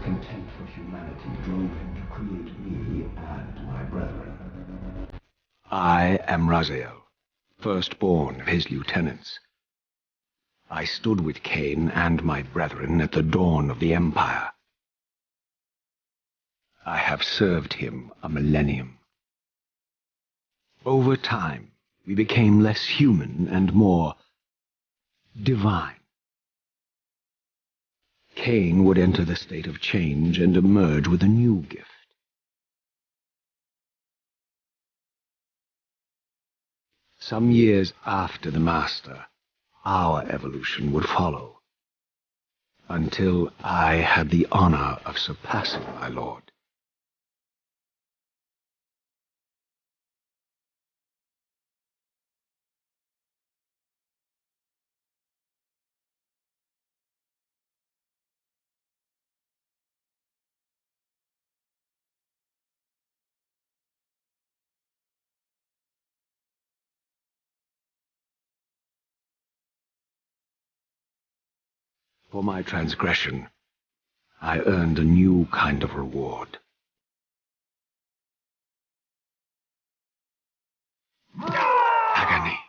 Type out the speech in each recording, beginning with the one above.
contempt for humanity drove him to create me and my brethren. I am Raziel, firstborn of his lieutenants. I stood with Kain and my brethren at the dawn of the Empire. I have served him a millennium. Over time, we became less human and more divine. Kain would enter the state of change and emerge with a new gift. Some years after the Master, our evolution would follow, until I had the honor of surpassing my Lord. For my transgression, I earned a new kind of reward. Agony.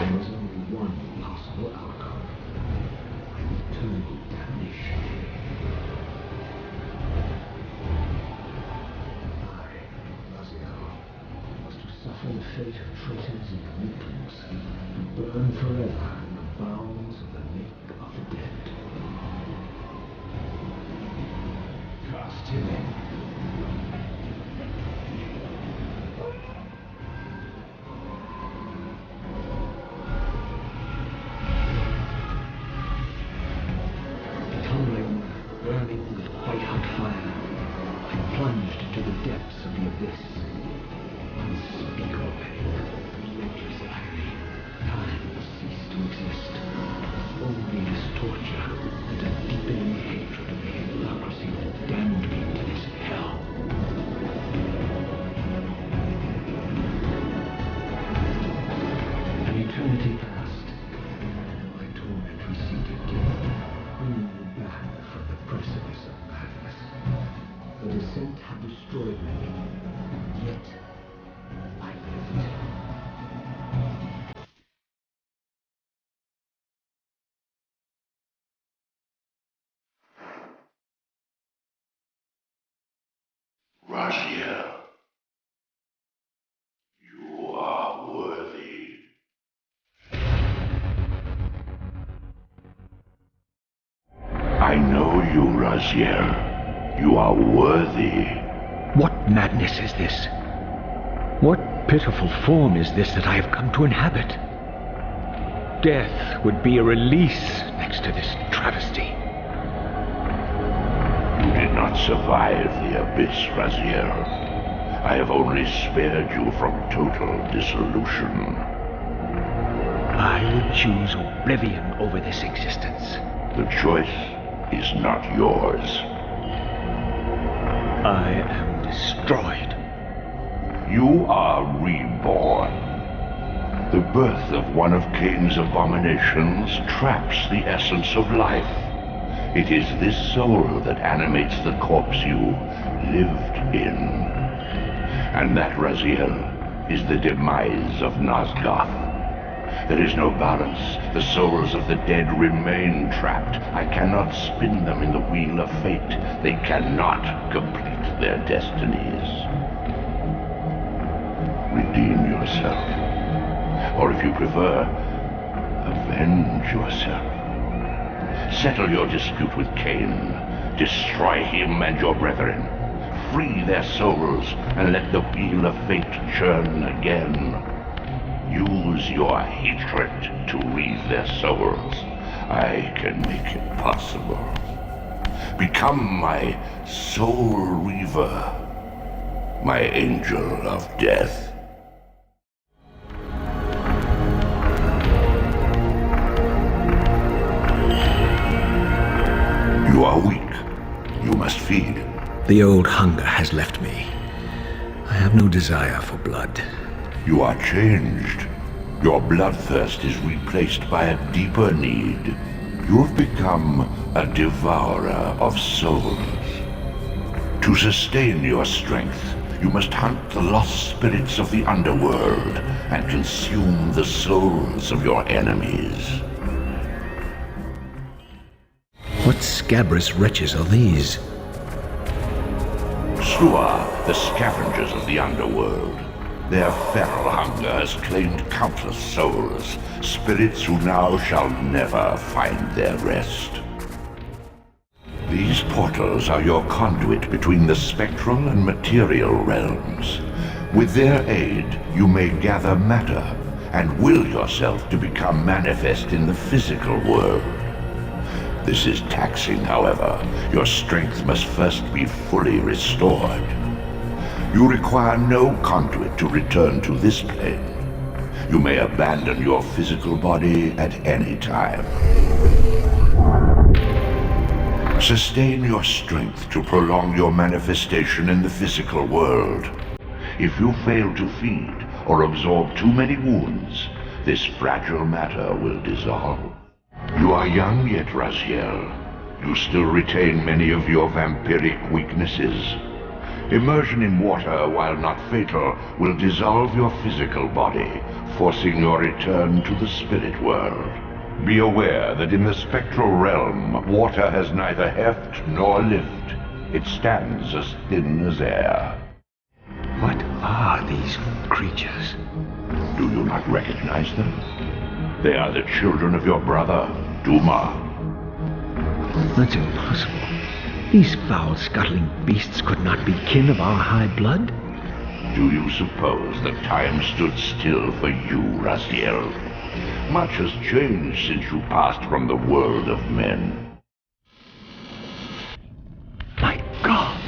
There was only one possible outcome. Eternal damnation. I, Raziel, was to suffer the fate of traitors and victims, to burn forever in the bowels of the lake of the dead. Cast him in. Burning with white-hot fire, I plunged into the depths of the abyss. Unspeakable pain, relentless agony. Time ceased to exist. Only this torture and a deepening hatred of the hypocrisy that damned me to this hell. An eternity passed, and my torment receded, bringing me back from the precipice of madness. The descent had destroyed me, yet I lived. Raziel, you are worthy. I know you, Raziel. You are worthy. What madness is this? What pitiful form is this that I have come to inhabit? Death would be a release next to this travesty. You did not survive the abyss, Raziel. I have only spared you from total dissolution. I would choose oblivion over this existence. The choice is not yours. I am destroyed. You are reborn. The birth of one of Kain's abominations traps the essence of life. It is this soul that animates the corpse you lived in. And that, Raziel, is the demise of Nosgoth. There is no balance. The souls of the dead remain trapped. I cannot spin them in the wheel of fate. They cannot complete their destinies. Redeem yourself. Or if you prefer, avenge yourself. Settle your dispute with Kain. Destroy him and your brethren. Free their souls and let the wheel of fate churn again. Use your hatred to read their souls. I can make it possible. Become my soul Reaver, my angel of death. You are weak. You must feed. The old hunger has left me. I have no desire for blood. You are changed. Your bloodthirst is replaced by a deeper need. You have become a devourer of souls. To sustain your strength, you must hunt the lost spirits of the underworld and consume the souls of your enemies. What scabrous wretches are these? Slua, the scavengers of the underworld. Their feral hunger has claimed countless souls, spirits who now shall never find their rest. These portals are your conduit between the spectral and material realms. With their aid, you may gather matter and will yourself to become manifest in the physical world. This is taxing, however. Your strength must first be fully restored. You require no conduit to return to this plane. You may abandon your physical body at any time. Sustain your strength to prolong your manifestation in the physical world. If you fail to feed or absorb too many wounds, this fragile matter will dissolve. You are young yet, Raziel. You still retain many of your vampiric weaknesses. Immersion in water, while not fatal, will dissolve your physical body, forcing your return to the spirit world. Be aware that in the spectral realm, water has neither heft nor lift. It stands as thin as air. What are these creatures? Do you not recognize them? They are the children of your brother, Duma. That's impossible. These foul, scuttling beasts could not be kin of our high blood. Do you suppose that time stood still for you, Raziel? Much has changed since you passed from the world of men. My God!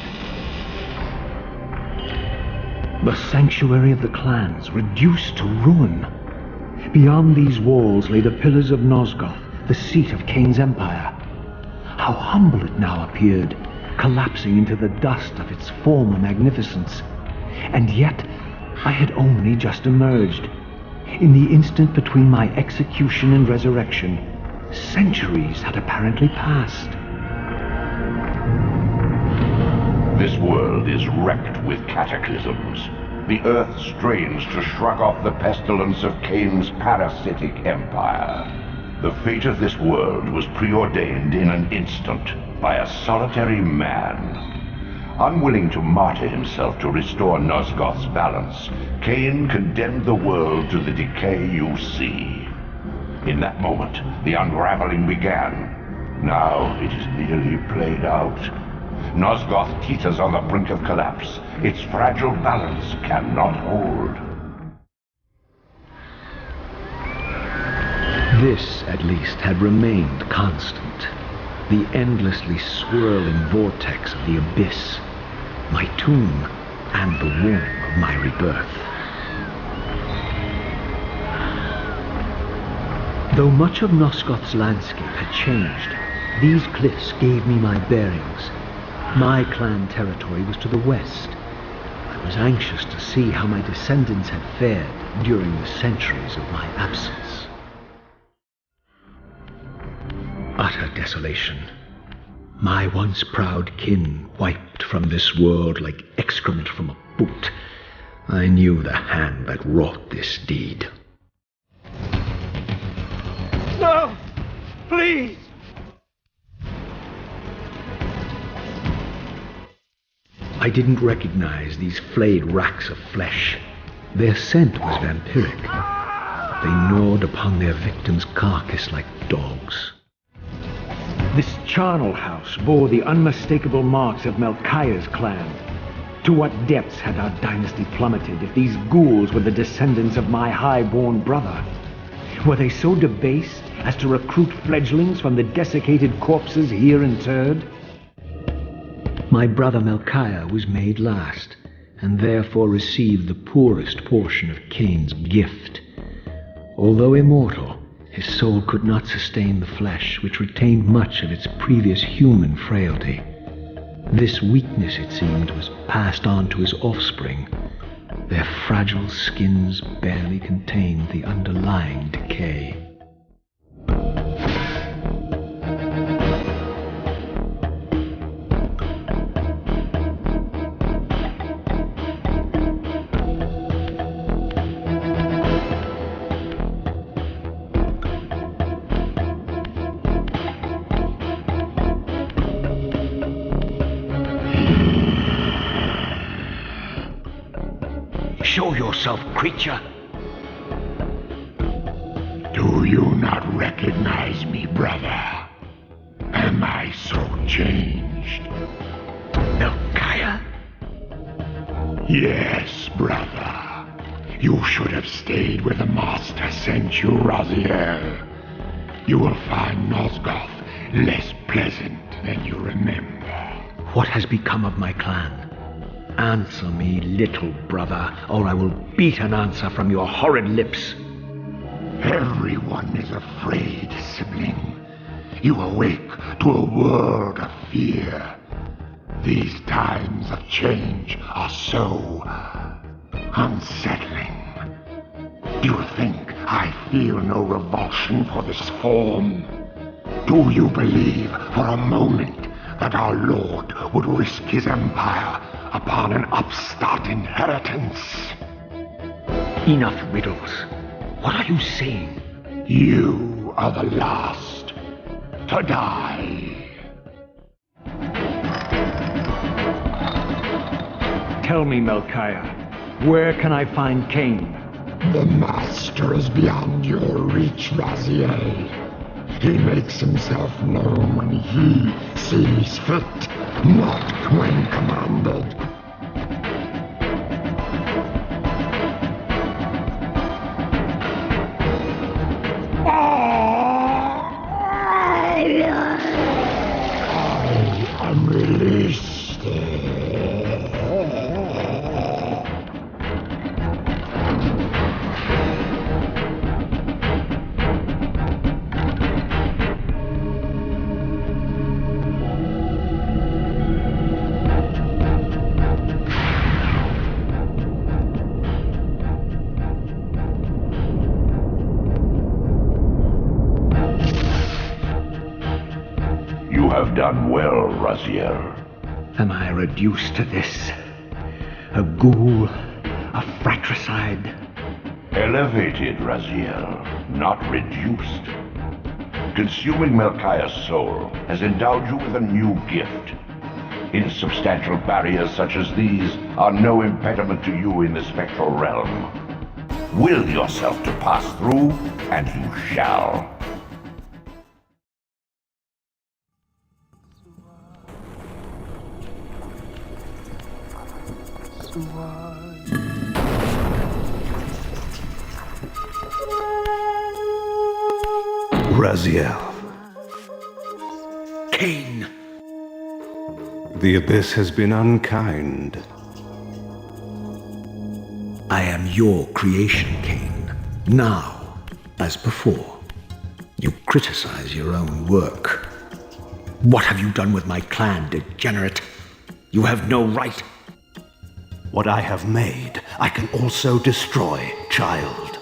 The sanctuary of the clans reduced to ruin. Beyond these walls lay the pillars of Nosgoth, the seat of Kain's empire. How humble it now appeared, collapsing into the dust of its former magnificence. And yet, I had only just emerged. In the instant between my execution and resurrection, centuries had apparently passed. This world is wrecked with cataclysms. The earth strains to shrug off the pestilence of Kain's parasitic empire. The fate of this world was preordained in an instant by a solitary man. Unwilling to martyr himself to restore Nosgoth's balance, Kain condemned the world to the decay you see. In that moment, the unraveling began. Now it is nearly played out. Nosgoth teeters on the brink of collapse. Its fragile balance cannot hold. This, at least, had remained constant. The endlessly swirling vortex of the abyss. My tomb and the womb of my rebirth. Though much of Nosgoth's landscape had changed, these cliffs gave me my bearings. My clan territory was to the west. I was anxious to see how my descendants had fared during the centuries of my absence. Utter desolation. My once proud kin wiped from this world like excrement from a boot. I knew the hand that wrought this deed. No! Please! I didn't recognize these flayed racks of flesh. Their scent was vampiric. They gnawed upon their victim's carcass like dogs. This charnel house bore the unmistakable marks of Melchiah's clan. To what depths had our dynasty plummeted if these ghouls were the descendants of my high-born brother? Were they so debased as to recruit fledglings from the desiccated corpses here interred? My brother Melchiah was made last, and therefore received the poorest portion of Kain's gift. Although immortal, his soul could not sustain the flesh, which retained much of its previous human frailty. This weakness, it seemed, was passed on to his offspring. Their fragile skins barely contained the underlying decay. Show yourself, creature. Do you not recognize me, brother? Am I so changed? Melchiah? Yes, brother. You should have stayed where the Master sent you, Raziel. You will find Nosgoth less pleasant than you remember. What has become of my clan? Answer me, little brother, or I will beat an answer from your horrid lips. Everyone is afraid, sibling. You awake to a world of fear. These times of change are so unsettling. Do you think I feel no revulsion for this form? Do you believe for a moment that our Lord would risk his empire upon an upstart inheritance? Enough riddles. What are you saying? You are the last to die. Tell me, Melchiah, where can I find Kain? The Master is beyond your reach, Raziel. He makes himself known when he sees fit, not when commanded. I am released. You have done well, Raziel. Am I reduced to this? A ghoul? A fratricide? Elevated, Raziel, not reduced. Consuming Melchiah's soul has endowed you with a new gift. Insubstantial barriers such as these are no impediment to you in the spectral realm. Will yourself to pass through, and you shall. Raziel. Kain! The abyss has been unkind. I am your creation, Kain. Now, as before, you criticize your own work. What have you done with my clan, degenerate? You have no right. What I have made, I can also destroy, child.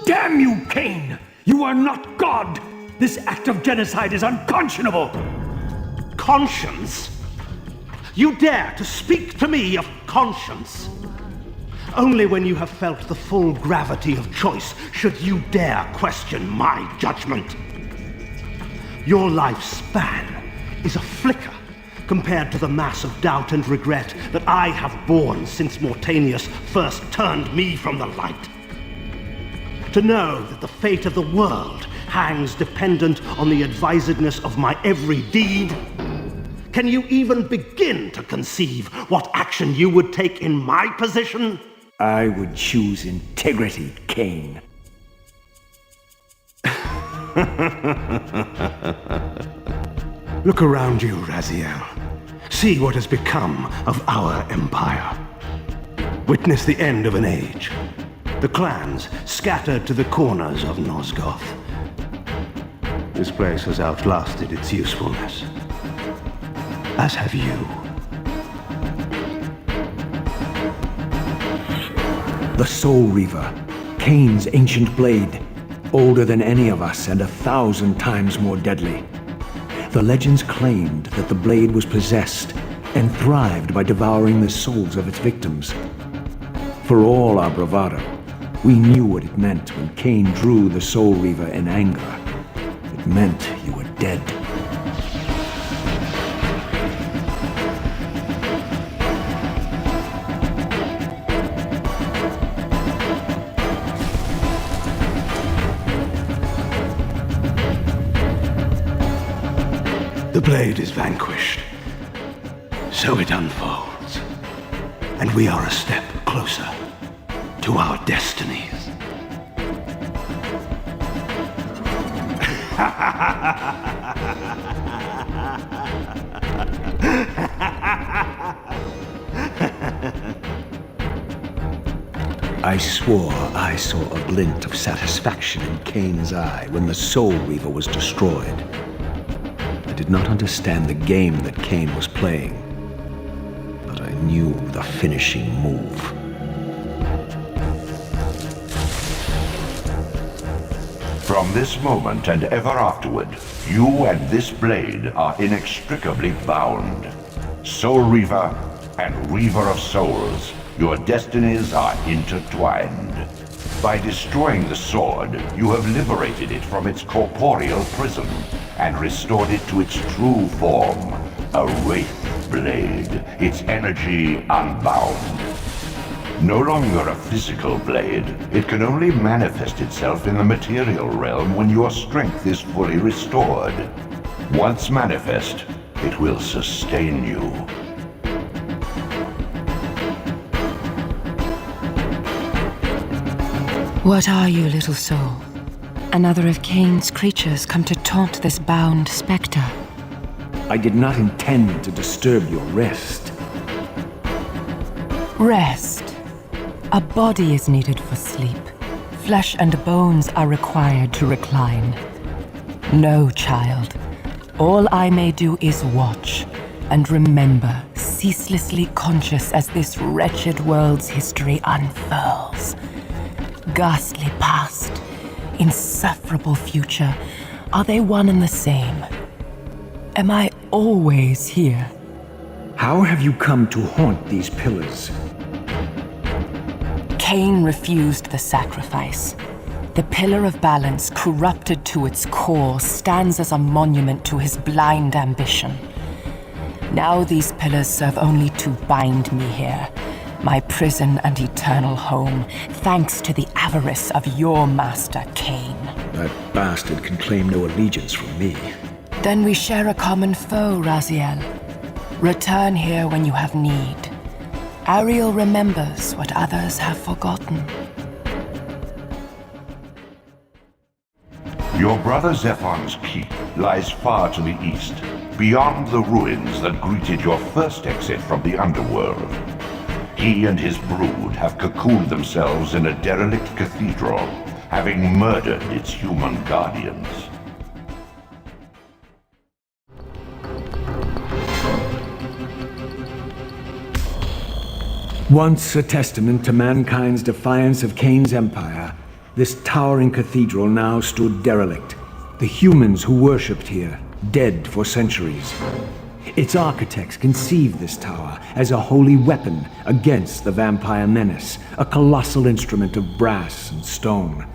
Damn you, Kain! You are not God! This act of genocide is unconscionable! Conscience? You dare to speak to me of conscience? Only when you have felt the full gravity of choice should you dare question my judgment. Your life's span is a flicker compared to the mass of doubt and regret that I have borne since Mortanius first turned me from the light. To know that the fate of the world hangs dependent on the advisedness of my every deed? Can you even begin to conceive what action you would take in my position? I would choose integrity, Kain. Look around you, Raziel. See what has become of our empire. Witness the end of an age. The clans scattered to the corners of Nosgoth. This place has outlasted its usefulness. As have you. The Soul Reaver, Kain's ancient blade, older than any of us and 1,000 times more deadly. The legends claimed that the blade was possessed and thrived by devouring the souls of its victims. For all our bravado, we knew what it meant when Kain drew the Soul Reaver in anger. It meant you were dead. The blade is vanquished. So it unfolds. And we are a step closer to our destinies. I swore I saw a glint of satisfaction in Kain's eye when the Soul Reaver was destroyed. I did not understand the game that Kain was playing, but I knew the finishing move. From this moment and ever afterward, you and this blade are inextricably bound. Soul Reaver and Reaver of Souls, your destinies are intertwined. By destroying the sword, you have liberated it from its corporeal prison and restored it to its true form, a wraith blade, its energy unbound. No longer a physical blade, it can only manifest itself in the material realm when your strength is fully restored. Once manifest, it will sustain you. What are you, little soul? Another of Kain's creatures come to taunt this bound spectre. I did not intend to disturb your rest. Rest. A body is needed for sleep. Flesh and bones are required to recline. No, child. All I may do is watch and remember, ceaselessly conscious as this wretched world's history unfurls. Ghastly past, insufferable future, are they one and the same? Am I always here? How have you come to haunt these pillars? Kain refused the sacrifice. The pillar of balance, corrupted to its core, stands as a monument to his blind ambition. Now these pillars serve only to bind me here, my prison and eternal home, thanks to the avarice of your master, Kain. That bastard can claim no allegiance from me. Then we share a common foe, Raziel. Return here when you have need. Ariel remembers what others have forgotten. Your brother Zephon's keep lies far to the east, beyond the ruins that greeted your first exit from the underworld. He and his brood have cocooned themselves in a derelict cathedral, having murdered its human guardians. Once a testament to mankind's defiance of Kain's empire, this towering cathedral now stood derelict. The humans who worshipped here, dead for centuries. Its architects conceived this tower as a holy weapon against the vampire menace, a colossal instrument of brass and stone.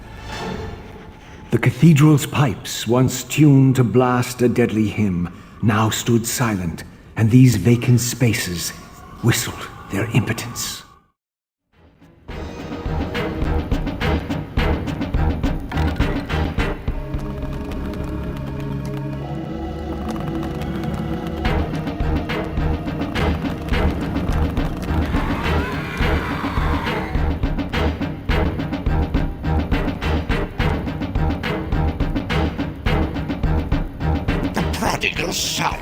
The cathedral's pipes, once tuned to blast a deadly hymn, now stood silent, and these vacant spaces whistled their impotence. The prodigal son.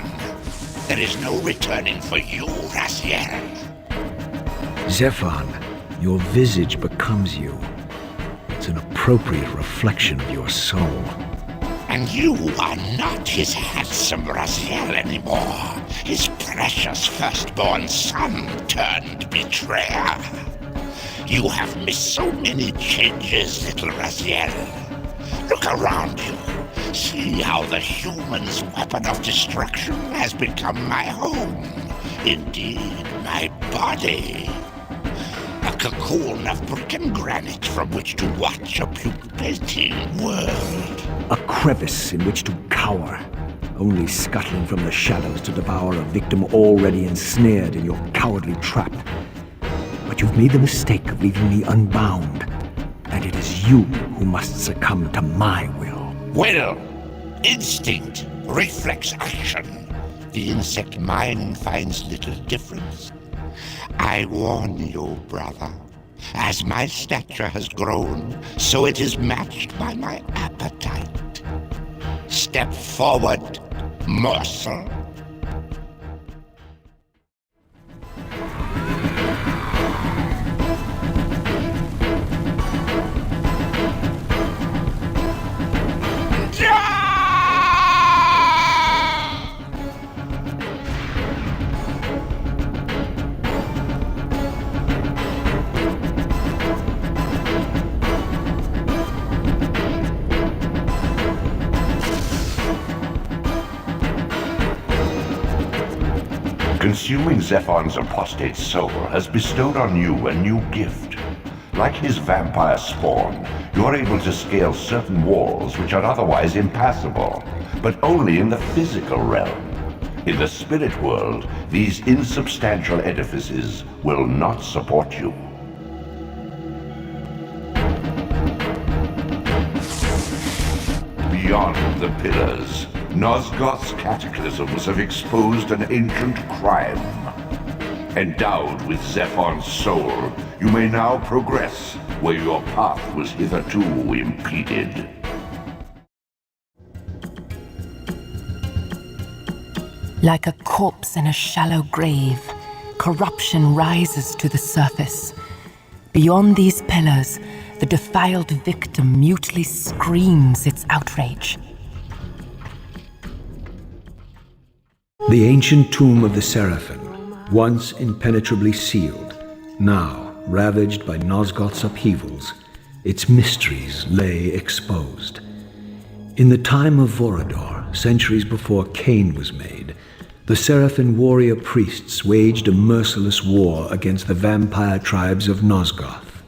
There is no returning for you, Raziel. Zephon, your visage becomes you. It's an appropriate reflection of your soul. And you are not his handsome Raziel anymore. His precious firstborn son turned betrayer. You have missed so many changes, little Raziel. Look around you. See how the human's weapon of destruction has become my home. Indeed, my body. A cocoon of brick and granite from which to watch a pupating world. A crevice in which to cower, only scuttling from the shadows to devour a victim already ensnared in your cowardly trap. But you've made the mistake of leaving me unbound, and it is you who must succumb to my will. Will, instinct, reflex action. The insect mind finds little difference. I warn you, brother. As my stature has grown, so it is matched by my appetite. Step forward, morsel. Consuming Zephon's apostate soul has bestowed on you a new gift. Like his vampire spawn, you are able to scale certain walls which are otherwise impassable, but only in the physical realm. In the spirit world, these insubstantial edifices will not support you. Beyond the pillars, Nosgoth's cataclysms have exposed an ancient crime. Endowed with Zephon's soul, you may now progress where your path was hitherto impeded. Like a corpse in a shallow grave, corruption rises to the surface. Beyond these pillars, the defiled victim mutely screams its outrage. The ancient tomb of the Seraphim, once impenetrably sealed, now ravaged by Nosgoth's upheavals, its mysteries lay exposed. In the time of Vorador, centuries before Kain was made, the Seraphim warrior priests waged a merciless war against the vampire tribes of Nosgoth.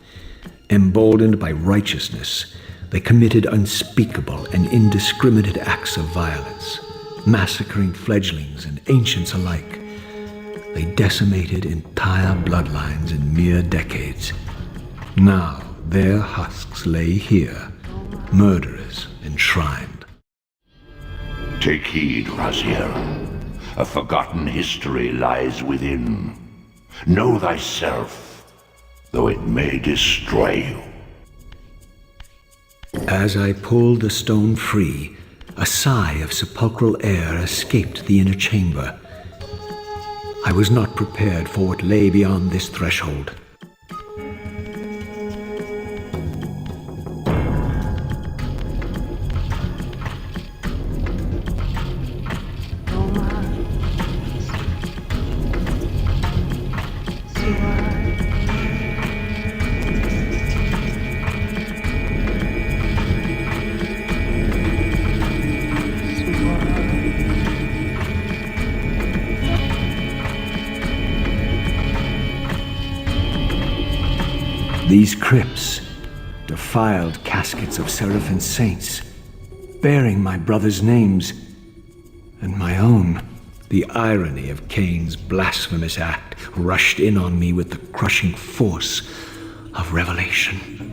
Emboldened by righteousness, they committed unspeakable and indiscriminate acts of violence, massacring fledglings and ancients alike. They decimated entire bloodlines in mere decades. Now their husks lay here, murderers enshrined. Take heed, Raziel. A forgotten history lies within. Know thyself, though it may destroy you. As I pulled the stone free, a sigh of sepulchral air escaped the inner chamber. I was not prepared for what lay beyond this threshold. These crypts, defiled caskets of Seraphim saints, bearing my brothers' names, and my own. The irony of Kain's blasphemous act rushed in on me with the crushing force of revelation.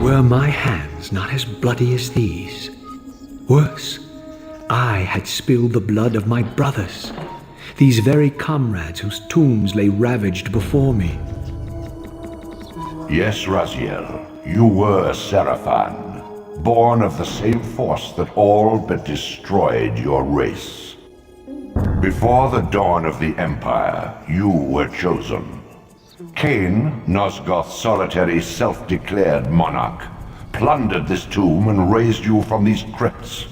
Were my hands not as bloody as these? Worse, I had spilled the blood of my brothers, these very comrades whose tombs lay ravaged before me. Yes, Raziel, you were Seraphim, born of the same force that all but destroyed your race. Before the dawn of the Empire, you were chosen. Kain, Nosgoth's solitary self-declared monarch, plundered this tomb and raised you from these crypts.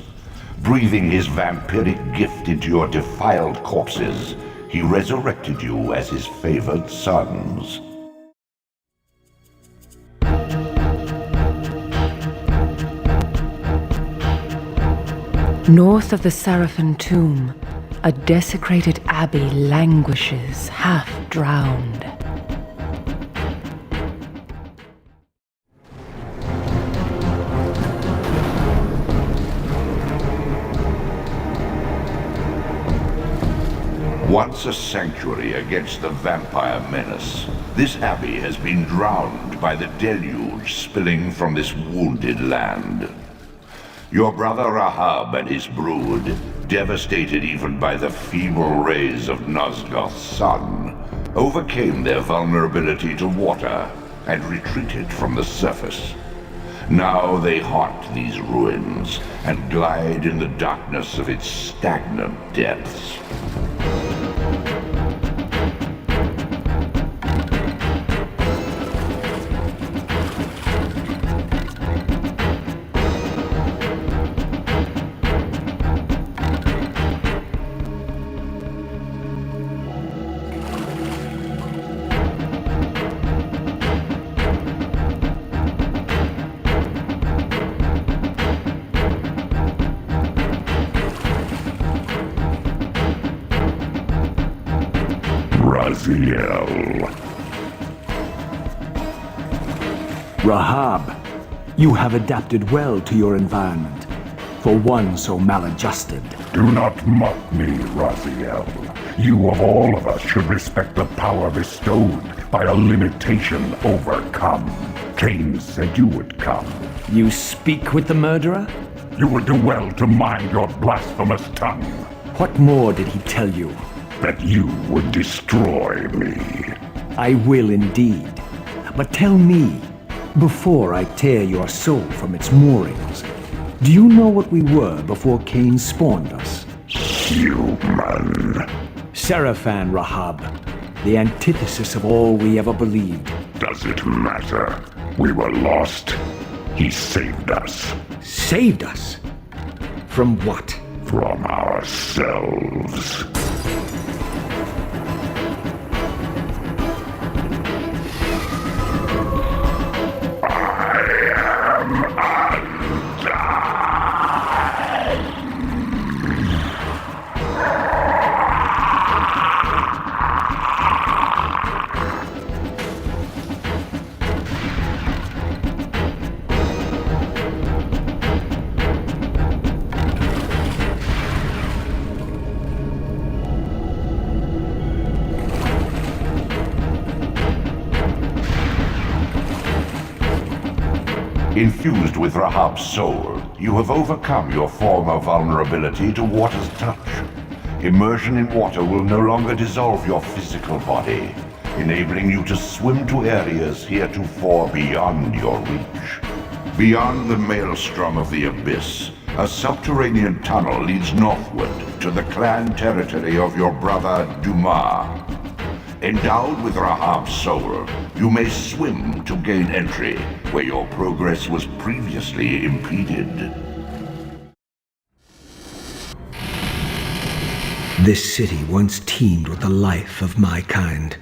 Breathing his vampiric gift into your defiled corpses, he resurrected you as his favored sons. North of the Seraphim tomb, a desecrated abbey languishes, half drowned. Once a sanctuary against the vampire menace, this abbey has been drowned by the deluge spilling from this wounded land. Your brother Rahab and his brood, devastated even by the feeble rays of Nosgoth's sun, overcame their vulnerability to water and retreated from the surface. Now they haunt these ruins and glide in the darkness of its stagnant depths. Raziel. Rahab, you have adapted well to your environment, for one so maladjusted. Do not mock me, Raziel. You of all of us should respect the power bestowed by a limitation overcome. Kain said you would come. You speak with the murderer? You would do well to mind your blasphemous tongue. What more did he tell you? That you would destroy me. I will indeed. But tell me, before I tear your soul from its moorings, do you know what we were before Kain spawned us? Human. Seraphim, Rahab, the antithesis of all we ever believed. Does it matter? We were lost. He saved us. Saved us? From what? From ourselves. Infused with Rahab's soul, you have overcome your former vulnerability to water's touch. Immersion in water will no longer dissolve your physical body, enabling you to swim to areas heretofore beyond your reach. Beyond the maelstrom of the abyss, a subterranean tunnel leads northward to the clan territory of your brother Dumas. Endowed with Rahab's soul, you may swim to gain entry where your progress was previously impeded. This city once teemed with the life of my kind.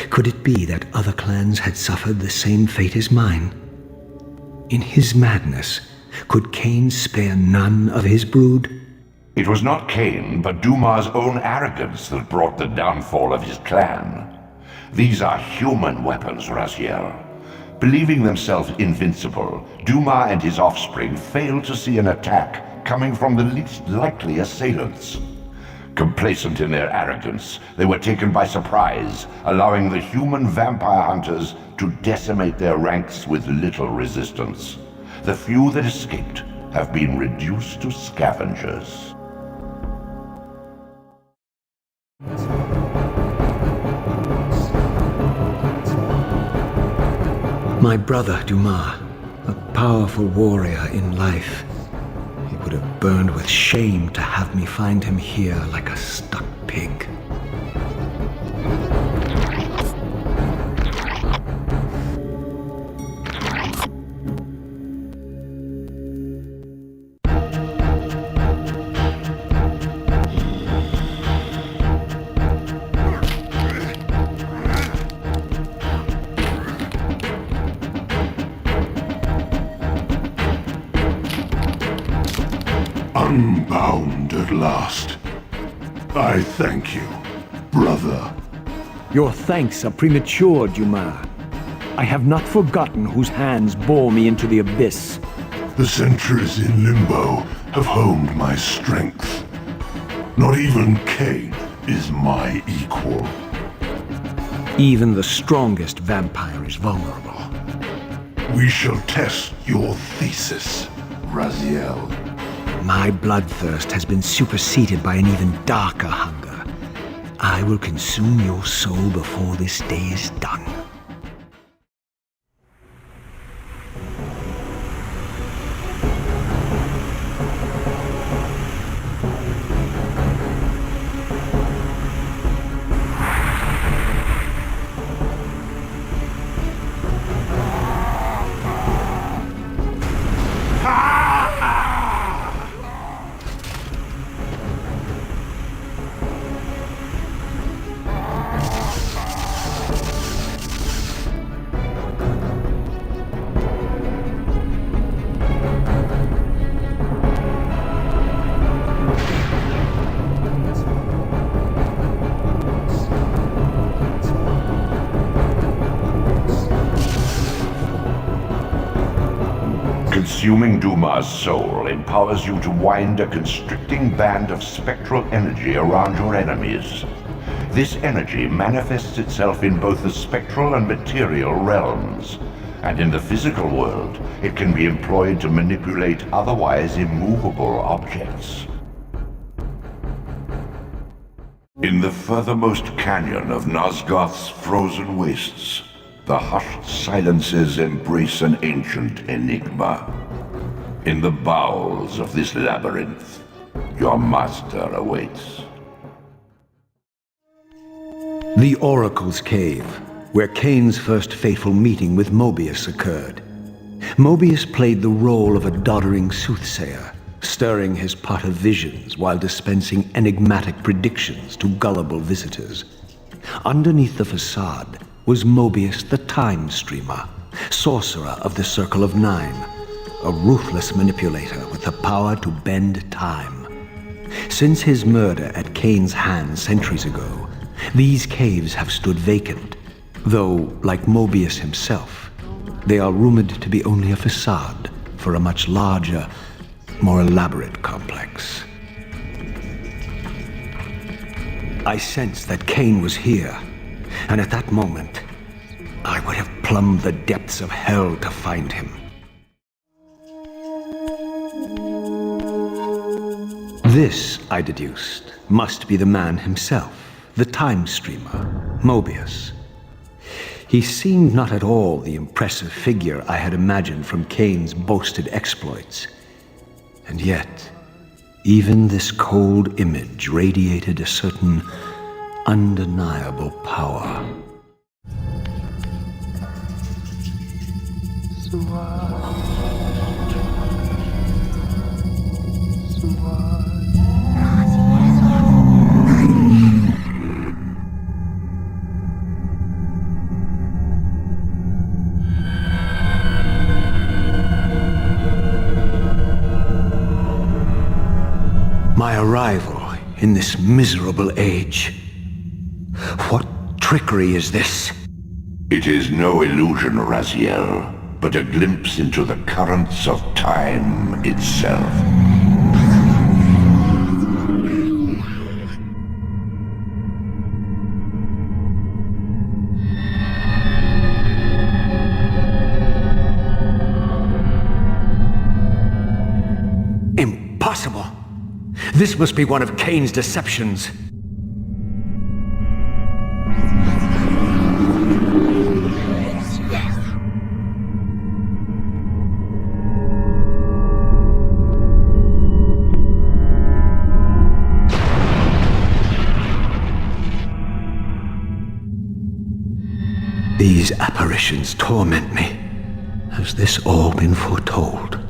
Could it be that other clans had suffered the same fate as mine? In his madness, could Kain spare none of his brood? It was not Kain, but Dumas' own arrogance that brought the downfall of his clan. These are human weapons, Raziel. Believing themselves invincible, Dumas and his offspring failed to see an attack coming from the least likely assailants. Complacent in their arrogance, they were taken by surprise, allowing the human vampire hunters to decimate their ranks with little resistance. The few that escaped have been reduced to scavengers. My brother Dumas, a powerful warrior in life. He would have burned with shame to have me find him here like a stuck pig. Found at last. I thank you, brother. Your thanks are premature, Dumas. I have not forgotten whose hands bore me into the abyss. The centuries in limbo have honed my strength. Not even Kain is my equal. Even the strongest vampire is vulnerable. We shall test your thesis, Raziel. My bloodthirst has been superseded by an even darker hunger. I will consume your soul before this day is done. Consuming Dumas' soul empowers you to wind a constricting band of spectral energy around your enemies. This energy manifests itself in both the spectral and material realms, and in the physical world, it can be employed to manipulate otherwise immovable objects. In the furthermost canyon of Nosgoth's frozen wastes, the hushed silences embrace an ancient enigma. In the bowels of this labyrinth, your master awaits. The Oracle's Cave, where Kain's first fateful meeting with Mobius occurred. Mobius played the role of a doddering soothsayer, stirring his pot of visions while dispensing enigmatic predictions to gullible visitors. Underneath the facade was Mobius the Time Streamer, sorcerer of the Circle of Nine, a ruthless manipulator with the power to bend time. Since his murder at Kain's hands centuries ago, these caves have stood vacant, though, like Mobius himself, they are rumored to be only a facade for a much larger, more elaborate complex. I sensed that Kain was here, and at that moment, I would have plumbed the depths of hell to find him. This, I deduced, must be the man himself, the Time Streamer, Mobius. He seemed not at all the impressive figure I had imagined from Kain's boasted exploits. And yet, even this cold image radiated a certain undeniable power. My arrival in this miserable age. What trickery is this? It is no illusion, Raziel, but a glimpse into the currents of time itself. Impossible! This must be one of Kain's deceptions. These apparitions torment me. Has this all been foretold?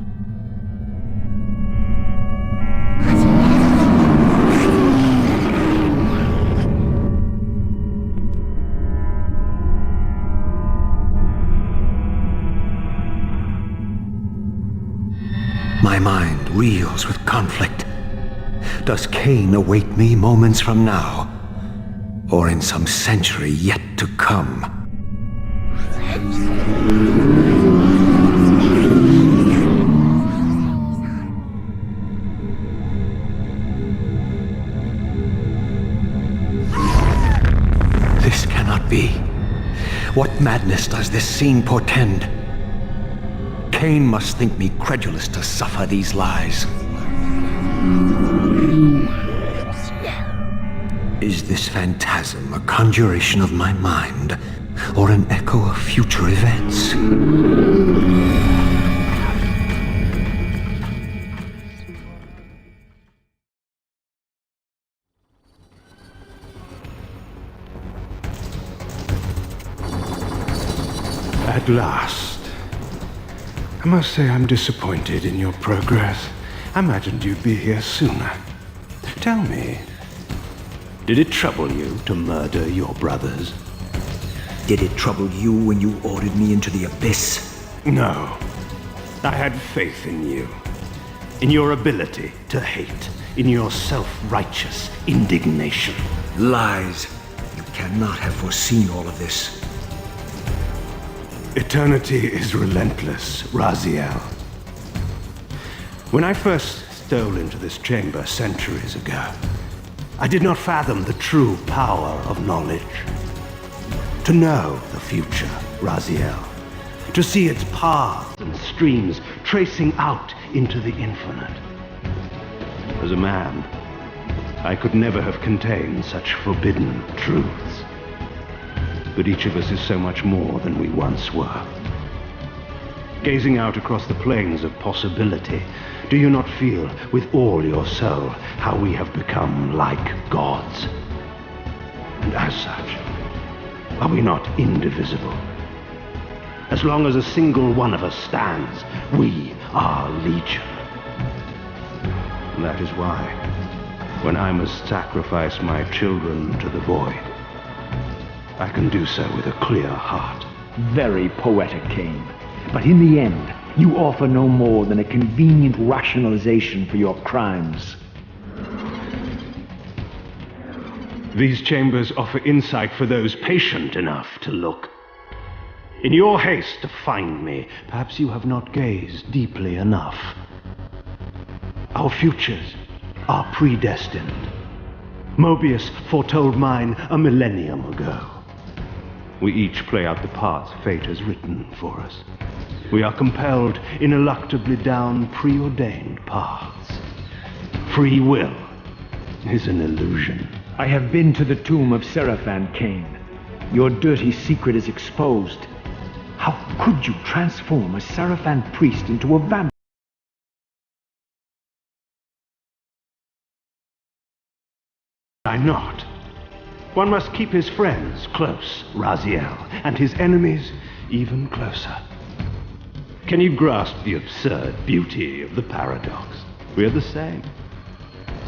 My mind reels with conflict. Does Kain await me moments from now? Or in some century yet to come? This cannot be. What madness does this scene portend? Kain must think me credulous to suffer these lies. Is this phantasm a conjuration of my mind, or an echo of future events? At last. I must say I'm disappointed in your progress. I imagined you'd be here sooner. Tell me, did it trouble you to murder your brothers? Did it trouble you when you ordered me into the abyss? No. I had faith in you. In your ability to hate. In your self-righteous indignation. Lies. You cannot have foreseen all of this. Eternity is relentless, Raziel. When I first stole into this chamber centuries ago, I did not fathom the true power of knowledge. To know the future, Raziel. To see its paths and streams tracing out into the infinite. As a man, I could never have contained such forbidden truths. But each of us is so much more than we once were. Gazing out across the plains of possibility, do you not feel with all your soul how we have become like gods? And as such, are we not indivisible? As long as a single one of us stands, we are legion. And that is why, when I must sacrifice my children to the void, I can do so with a clear heart. Very poetic, Kain. But in the end, you offer no more than a convenient rationalization for your crimes. These chambers offer insight for those patient enough to look. In your haste to find me, perhaps you have not gazed deeply enough. Our futures are predestined. Mobius foretold mine a millennium ago. We each play out the parts fate has written for us. We are compelled ineluctably down preordained paths. Free will is an illusion. I have been to the tomb of Seraphan, Kain. Your dirty secret is exposed. How could you transform a Seraphan priest into a vampire? I'm not. One must keep his friends close, Raziel, and his enemies even closer. Can you grasp the absurd beauty of the paradox? We are the same.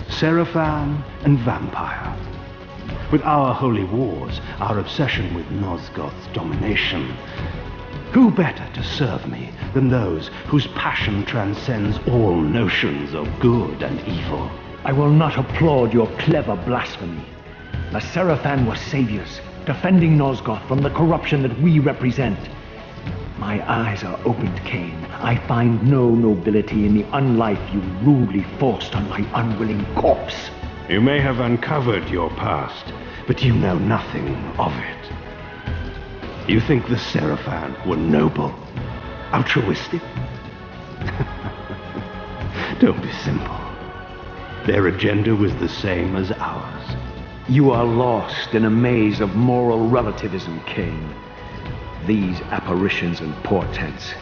Seraphan and vampire. With our holy wars, our obsession with Nosgoth's domination, who better to serve me than those whose passion transcends all notions of good and evil? I will not applaud your clever blasphemy. The Seraphan were saviors, defending Nosgoth from the corruption that we represent. My eyes are opened, Kain. I find no nobility in the unlife you rudely forced on my unwilling corpse. You may have uncovered your past, but you know nothing of it. You think the Seraphan were noble, altruistic? Don't be simple. Their agenda was the same as ours. You are lost in a maze of moral relativism, Kain. These apparitions and portents.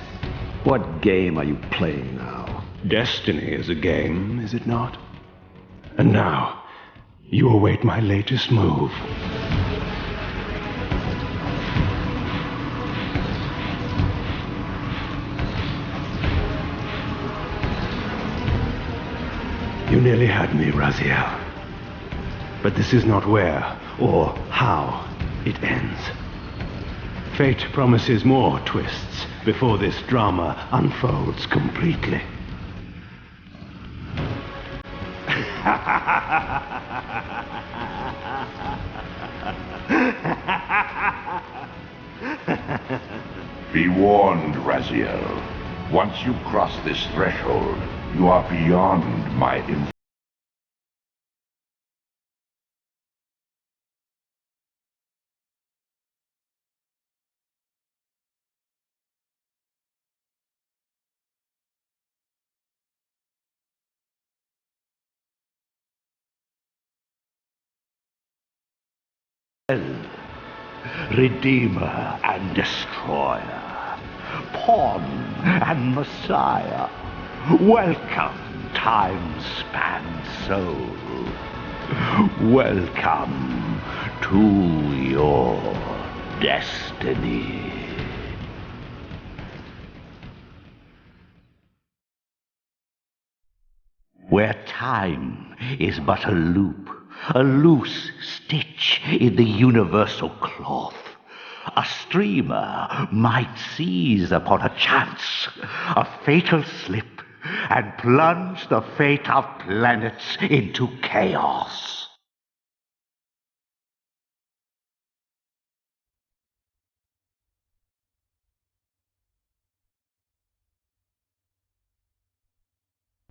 What game are you playing now? Destiny is a game, is it not? And now, you await my latest move. You nearly had me, Raziel. But this is not where or how it ends. Fate promises more twists before this drama unfolds completely. Be warned, Raziel. Once you cross this threshold, you are beyond my influence. Redeemer and destroyer, pawn and messiah, welcome, time-spanned soul. Welcome to your destiny. Where time is but a loop, a loose stitch in the universal cloth, a streamer might seize upon a chance, a fatal slip, and plunge the fate of planets into chaos.